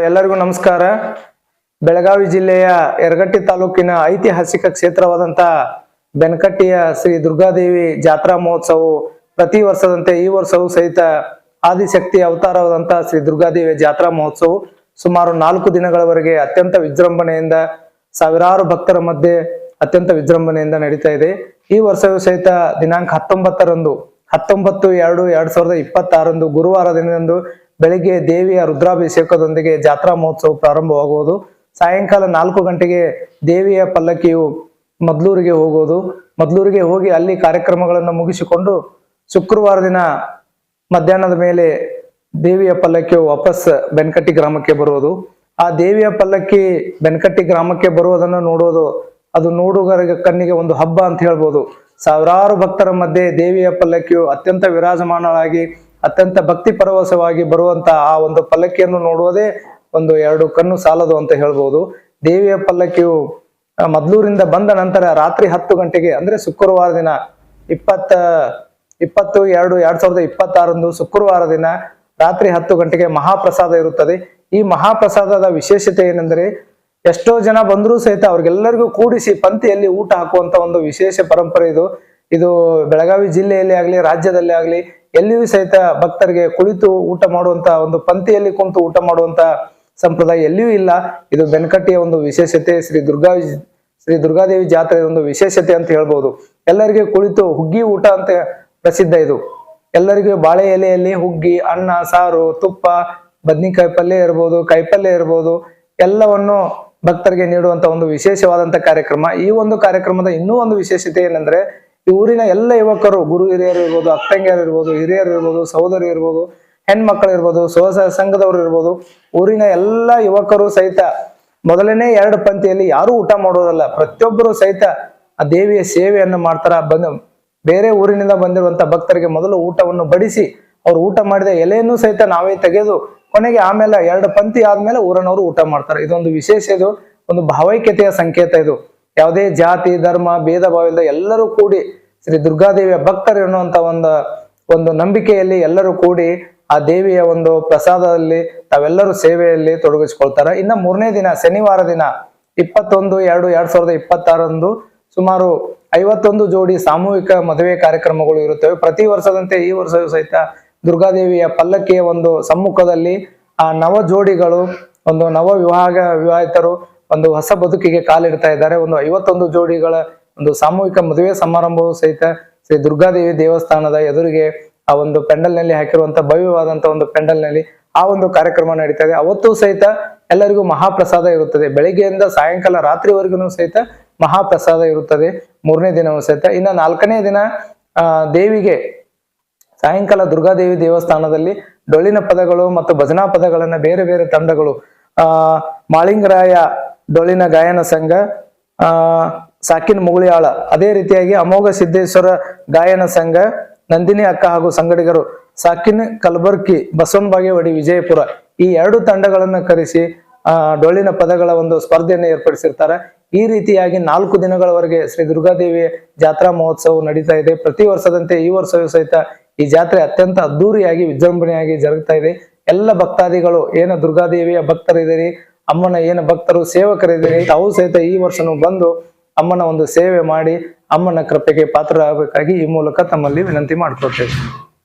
ಎಲ್ಲರಿಗೂ ನಮಸ್ಕಾರ. ಬೆಳಗಾವಿ ಜಿಲ್ಲೆಯ ಯರಗಟ್ಟಿ ತಾಲೂಕಿನ ಐತಿಹಾಸಿಕ ಕ್ಷೇತ್ರವಾದಂತ ಬೆನಕಟ್ಟಿಯ ಶ್ರೀ ದುರ್ಗಾದೇವಿ ಜಾತ್ರಾ ಮಹೋತ್ಸವವು ಪ್ರತಿ ವರ್ಷದಂತೆ ಈ ವರ್ಷವೂ ಸಹಿತ ಆದಿಶಕ್ತಿ ಅವತಾರವಾದಂತ ಶ್ರೀ ದುರ್ಗಾದೇವಿ ಜಾತ್ರಾ ಮಹೋತ್ಸವ ಸುಮಾರು 4 ದಿನಗಳವರೆಗೆ ಅತ್ಯಂತ ವಿಜೃಂಭಣೆಯಿಂದ ಸಾವಿರಾರು ಭಕ್ತರ ಮಧ್ಯೆ ಅತ್ಯಂತ ವಿಜೃಂಭಣೆಯಿಂದ ನಡೀತಾ ಇದೆ. ಈ ವರ್ಷವೂ ಸಹಿತ ದಿನಾಂಕ 19/2/2026 ಗುರುವಾರ ದಿನದಂದು ಬೆಳಿಗ್ಗೆ ದೇವಿಯ ರುದ್ರಾಭಿಷೇಕದೊಂದಿಗೆ ಜಾತ್ರಾ ಮಹೋತ್ಸವ ಪ್ರಾರಂಭವಾಗುವುದು. ಸಾಯಂಕಾಲ 4 ಗಂಟೆಗೆ ದೇವಿಯ ಪಲ್ಲಕ್ಕಿಯು ಮದ್ಲೂರಿಗೆ ಹೋಗುವುದು. ಮದ್ಲೂರಿಗೆ ಹೋಗಿ ಅಲ್ಲಿ ಕಾರ್ಯಕ್ರಮಗಳನ್ನು ಮುಗಿಸಿಕೊಂಡು ಶುಕ್ರವಾರ ದಿನ ಮಧ್ಯಾಹ್ನದ ಮೇಲೆ ದೇವಿಯ ಪಲ್ಲಕ್ಕಿಯು ವಾಪಸ್ ಬೆನಕಟ್ಟಿ ಗ್ರಾಮಕ್ಕೆ ಬರುವುದು. ಆ ದೇವಿಯ ಪಲ್ಲಕ್ಕಿ ಬೆನಕಟ್ಟಿ ಗ್ರಾಮಕ್ಕೆ ಬರುವುದನ್ನು ನೋಡುವುದು ಅದು ನೋಡುಗರಿಗೆ ಕಣ್ಣಿಗೆ ಒಂದು ಹಬ್ಬ ಅಂತ ಹೇಳ್ಬೋದು. ಸಾವಿರಾರು ಭಕ್ತರ ಮಧ್ಯೆ ದೇವಿಯ ಪಲ್ಲಕ್ಕಿಯು ಅತ್ಯಂತ ವಿರಾಜಮಾನವಾಗಿ ಅತ್ಯಂತ ಭಕ್ತಿ ಪರವಶವಾಗಿ ಬರುವಂತ ಆ ಒಂದು ಪಲ್ಲಕ್ಕಿಯನ್ನು ನೋಡುವುದೇ ಒಂದು 2 ಕಣ್ಣು ಸಾಲದು ಅಂತ ಹೇಳ್ಬೋದು. ದೇವಿಯ ಪಲ್ಲಕ್ಕಿಯು ಮದ್ಲೂರಿಂದ ಬಂದ ನಂತರ ರಾತ್ರಿ 10 ಗಂಟೆಗೆ ಅಂದ್ರೆ ಶುಕ್ರವಾರ ದಿನ 20/2/2026 ಶುಕ್ರವಾರ ದಿನ ರಾತ್ರಿ 10 ಗಂಟೆಗೆ ಮಹಾಪ್ರಸಾದ ಇರುತ್ತದೆ. ಈ ಮಹಾಪ್ರಸಾದದ ವಿಶೇಷತೆ ಏನೆಂದರೆ ಎಷ್ಟೋ ಜನ ಬಂದರೂ ಸಹಿತ ಅವ್ರಿಗೆಲ್ಲರಿಗೂ ಕೂಡಿಸಿ ಪಂಕ್ತಿಯಲ್ಲಿ ಊಟ ಹಾಕುವಂತ ಒಂದು ವಿಶೇಷ ಪರಂಪರೆ ಇದು. ಇದು ಬೆಳಗಾವಿ ಜಿಲ್ಲೆಯಲ್ಲಿ ಆಗ್ಲಿ ರಾಜ್ಯದಲ್ಲಿ ಆಗ್ಲಿ ಎಲ್ಲಿಯೂ ಸಹಿತ ಭಕ್ತರಿಗೆ ಕುಳಿತು ಊಟ ಮಾಡುವಂತ ಒಂದು ಪಂಕ್ತಿಯಲ್ಲಿ ಕುಂತು ಊಟ ಮಾಡುವಂತ ಸಂಪ್ರದಾಯ ಎಲ್ಲಿಯೂ ಇಲ್ಲ. ಇದು ಬೆನಕಟ್ಟಿಯ ಒಂದು ವಿಶೇಷತೆ, ಶ್ರೀ ದುರ್ಗಾದೇವಿ ಜಾತ್ರೆಯ ಒಂದು ವಿಶೇಷತೆ ಅಂತ ಹೇಳ್ಬೋದು. ಎಲ್ಲರಿಗೆ ಕುಳಿತು ಹುಗ್ಗಿ ಊಟ ಅಂತ ಪ್ರಸಿದ್ಧ ಇದು. ಎಲ್ಲರಿಗೂ ಬಾಳೆ ಎಲೆಯಲ್ಲಿ ಹುಗ್ಗಿ, ಅನ್ನ, ಸಾರು, ತುಪ್ಪ, ಬದ್ನಿಕಾಯಿ ಪಲ್ಯ ಇರ್ಬೋದು, ಕಾಯಿಪಲ್ಯ ಇರ್ಬೋದು, ಎಲ್ಲವನ್ನು ಭಕ್ತರಿಗೆ ನೀಡುವಂತ ಒಂದು ವಿಶೇಷವಾದಂತ ಕಾರ್ಯಕ್ರಮ. ಈ ಒಂದು ಕಾರ್ಯಕ್ರಮದ ಇನ್ನೂ ಒಂದು ವಿಶೇಷತೆ ಏನಂದ್ರೆ ಈ ಊರಿನ ಎಲ್ಲ ಯುವಕರು, ಗುರು ಹಿರಿಯರು ಇರ್ಬೋದು, ಅಕ್ಕಂಗಿಯರು ಇರ್ಬೋದು, ಹಿರಿಯರು ಇರ್ಬೋದು, ಸಹೋದರಿ ಇರ್ಬೋದು, ಹೆಣ್ಮಕ್ಳು ಇರ್ಬೋದು, ಸ್ವಸಹಾಯ ಸಂಘದವರು ಇರ್ಬೋದು, ಊರಿನ ಎಲ್ಲ ಯುವಕರು ಸಹಿತ ಮೊದಲನೇ 2 ಪಂಕ್ತಿಯಲ್ಲಿ ಯಾರು ಊಟ ಮಾಡೋದಲ್ಲ, ಪ್ರತಿಯೊಬ್ಬರು ಸಹಿತ ಆ ದೇವಿಯ ಸೇವೆಯನ್ನು ಮಾಡ್ತಾರ. ಬೇರೆ ಊರಿನಿಂದ ಬಂದಿರುವಂತ ಭಕ್ತರಿಗೆ ಮೊದಲು ಊಟವನ್ನು ಬಡಿಸಿ ಅವ್ರು ಊಟ ಮಾಡಿದ ಎಲೆಯನ್ನು ಸಹಿತ ನಾವೇ ತೆಗೆದು ಕೊನೆಗೆ ಆಮೇಲೆ 2 ಪಂಕ್ತಿ ಆದ್ಮೇಲೆ ಊರನವರು ಊಟ ಮಾಡ್ತಾರೆ. ಇದೊಂದು ವಿಶೇಷ, ಇದು ಒಂದು ಭಾವೈಕ್ಯತೆಯ ಸಂಕೇತ. ಇದು ಯಾವುದೇ ಜಾತಿ ಧರ್ಮ ಭೇದ ಭಾವದಿಂದ ಎಲ್ಲರೂ ಕೂಡಿ ಶ್ರೀ ದುರ್ಗಾದೇವಿಯ ಭಕ್ತರು ಎನ್ನುವಂತ ಒಂದು ನಂಬಿಕೆಯಲ್ಲಿ ಎಲ್ಲರೂ ಕೂಡಿ ಆ ದೇವಿಯ ಒಂದು ಪ್ರಸಾದದಲ್ಲಿ ತಾವೆಲ್ಲರೂ ಸೇವೆಯಲ್ಲಿ ತೊಡಗಿಸಿಕೊಳ್ತಾರೆ. ಇನ್ನ 3ನೇ ದಿನ ಶನಿವಾರ ದಿನ 21/2/2026 ಸುಮಾರು 51 ಜೋಡಿ ಸಾಮೂಹಿಕ ಮದುವೆ ಕಾರ್ಯಕ್ರಮಗಳು ಇರುತ್ತವೆ. ಪ್ರತಿ ವರ್ಷದಂತೆ ಈ ವರ್ಷವೂ ಸಹಿತ ದುರ್ಗಾದೇವಿಯ ಪಲ್ಲಕ್ಕಿಯ ಒಂದು ಸಮ್ಮುಖದಲ್ಲಿ ಆ ನವ ಜೋಡಿಗಳು, ಒಂದು ನವ ವಿವಾಹಿತರು ಒಂದು ಹೊಸ ಬದುಕಿಗೆ ಕಾಲಿಡ್ತಾ ಇದ್ದಾರೆ. ಒಂದು 51 ಜೋಡಿಗಳ ಒಂದು ಸಾಮೂಹಿಕ ಮದುವೆ ಸಮಾರಂಭವು ಸಹಿತ ಶ್ರೀ ದುರ್ಗಾದೇವಿ ದೇವಸ್ಥಾನದ ಎದುರಿಗೆ ಆ ಒಂದು ಪೆಂಡಲ್ ನಲ್ಲಿ ಹಾಕಿರುವಂತ ಭವ್ಯವಾದಂತ ಒಂದು ಪೆಂಡಲ್ ನಲ್ಲಿ ಆ ಒಂದು ಕಾರ್ಯಕ್ರಮ ನಡೀತಾ ಇದೆ. ಅವತ್ತು ಸಹಿತ ಎಲ್ಲರಿಗೂ ಮಹಾಪ್ರಸಾದ ಇರುತ್ತದೆ. ಬೆಳಿಗ್ಗೆಯಿಂದ ಸಾಯಂಕಾಲ ರಾತ್ರಿವರೆಗೂ ಸಹಿತ ಮಹಾಪ್ರಸಾದ ಇರುತ್ತದೆ 3ನೇ ದಿನವೂ ಸಹಿತ. ಇನ್ನು 4ನೇ ದಿನ ದೇವಿಗೆ ಸಾಯಂಕಾಲ ದುರ್ಗಾದೇವಿ ದೇವಸ್ಥಾನದಲ್ಲಿ ಡೊಳ್ಳಿನ ಪದಗಳು ಮತ್ತು ಭಜನಾ ಪದಗಳನ್ನ ಬೇರೆ ಬೇರೆ ತಂಡಗಳು, ಮಾಳಿಂಗರಾಯ ಡೊಳ್ಳಿನ ಗಾಯನ ಸಂಘ, ಸಾಕಿನ್ ಮುಗುಳಿಯಾಳ, ಅದೇ ರೀತಿಯಾಗಿ ಅಮೋಘ ಸಿದ್ದೇಶ್ವರ ಗಾಯನ ಸಂಘ, ನಂದಿನಿ ಅಕ್ಕ ಹಾಗೂ ಸಂಗಡಿಗರು, ಸಾಕಿನ್ ಕಲಬರ್ಕಿ, ಬಸವನ ಬಾಗೇವಾಡಿ ವಿಜಯಪುರ, ಈ 2 ತಂಡಗಳನ್ನು ಕರೆಸಿ ಡೊಳ್ಳಿನ ಪದಗಳ ಒಂದು ಸ್ಪರ್ಧೆಯನ್ನು ಏರ್ಪಡಿಸಿರ್ತಾರೆ. ಈ ರೀತಿಯಾಗಿ 4 ದಿನಗಳವರೆಗೆ ಶ್ರೀ ದುರ್ಗಾದೇವಿ ಜಾತ್ರಾ ಮಹೋತ್ಸವ ನಡೀತಾ ಇದೆ. ಪ್ರತಿ ವರ್ಷದಂತೆ ಈ ವರ್ಷವೂ ಸಹಿತ ಈ ಜಾತ್ರೆ ಅತ್ಯಂತ ಅದ್ದೂರಿಯಾಗಿ ವಿಜೃಂಭಣೆಯಾಗಿ ಜರುಗ್ತಾ ಇದೆ. ಎಲ್ಲ ಭಕ್ತಾದಿಗಳು ಏನು ದುರ್ಗಾದೇವಿಯ ಭಕ್ತರಿದ್ದೀರಿ, ಅಮ್ಮನ ಏನು ಭಕ್ತರು ಸೇವಕರಿದ್ದೀರಿ, ತಾವು ಸಹಿತ ಈ ವರ್ಷನೂ ಬಂದು ಅಮ್ಮನ ಒಂದು ಸೇವೆ ಮಾಡಿ ಅಮ್ಮನ ಕೃಪೆಗೆ ಪಾತ್ರರಾಗಬೇಕಾಗಿ ಈ ಮೂಲಕ ತಮ್ಮಲ್ಲಿ ವಿನಂತಿ ಮಾಡ್ಕೊಳ್ತೇವೆ.